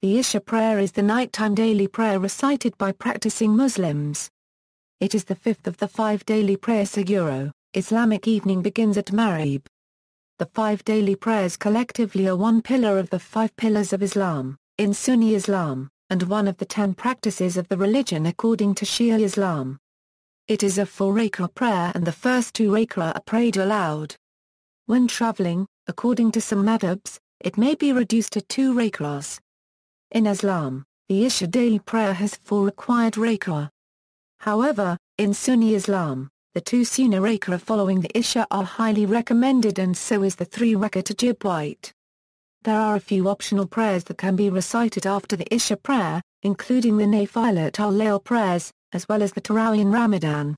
The Isha prayer is the nighttime daily prayer recited by practicing Muslims. It is the fifth of the 5 daily prayers. Islamic evening begins at maghrib. The 5 daily prayers collectively are one pillar of the 5 pillars of Islam, in Sunni Islam, and one of the 10 practices of the religion according to Shia Islam. It is a 4 rak'ah prayer and the first 2 rak'ah are prayed aloud. When traveling, according to some madhhabs, it may be reduced to 2 rak'ahs. In Islam, the Isha daily prayer has 4 required rak'ah. However, in Sunni Islam, the 2 sunnah rak'ah following the Isha are highly recommended, and so is the 3 rakat Wajib Witr. There are a few optional prayers that can be recited after the Isha prayer, including the Nafilat ul-Layl prayers, as well as the tarawih in Ramadan.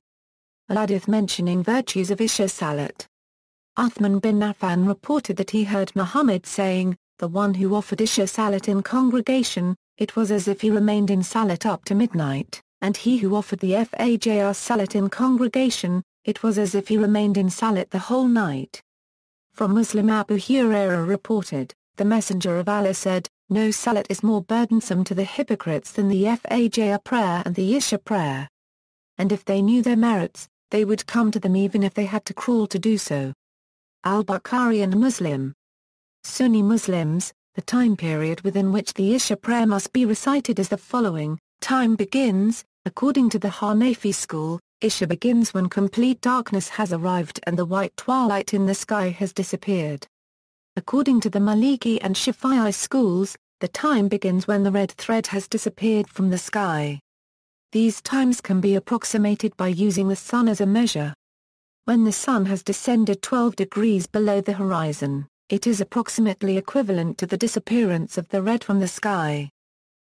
Al hadith mentioning virtues of Isha Salat. Uthman bin Affan reported that he heard Muhammad saying, "The one who offered Isha Salat in congregation, it was as if he remained in Salat up to midnight, and he who offered the Fajr Salat in congregation, it was as if he remained in Salat the whole night." From Muslim Abu Hurairah reported, "The Messenger of Allah said, no Salat is more burdensome to the hypocrites than the Fajr prayer and the Isha prayer. And if they knew their merits, they would come to them even if they had to crawl to do so." Al-Bukhari and Muslim. Sunni Muslims, the time period within which the Isha prayer must be recited is the following. Time begins, according to the Hanafi school, Isha begins when complete darkness has arrived and the white twilight in the sky has disappeared. According to the Maliki and Shafi'i schools, the time begins when the red thread has disappeared from the sky. These times can be approximated by using the sun as a measure. When the sun has descended 12 degrees below the horizon, it is approximately equivalent to the disappearance of the red from the sky.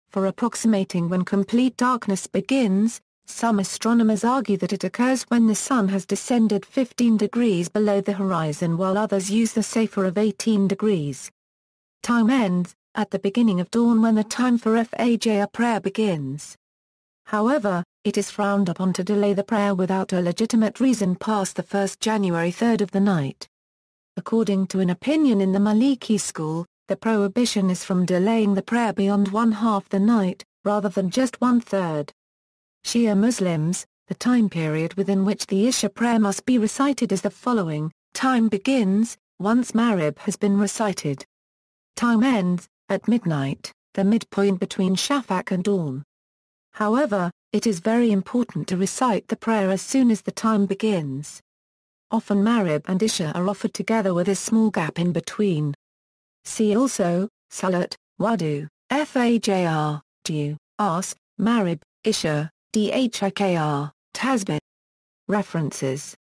For approximating when complete darkness begins, some astronomers argue that it occurs when the sun has descended 15 degrees below the horizon, while others use the safer of 18 degrees. Time ends at the beginning of dawn when the time for Fajr prayer begins. However, it is frowned upon to delay the prayer without a legitimate reason past the 1st January 3rd of the night. According to an opinion in the Maliki school, the prohibition is from delaying the prayer beyond 1/2 the night, rather than just 1/3. Shia Muslims, the time period within which the Isha prayer must be recited is the following. Time begins, once maghrib has been recited. Time ends, at midnight, the midpoint between shafaq and dawn. However, it is very important to recite the prayer as soon as the time begins. Often maghrib and Isha are offered together with a small gap in between. See also, Salat, Wudu, Fajr, Dhu, As, Maghrib, Isha, Dhikr, Tasbih. References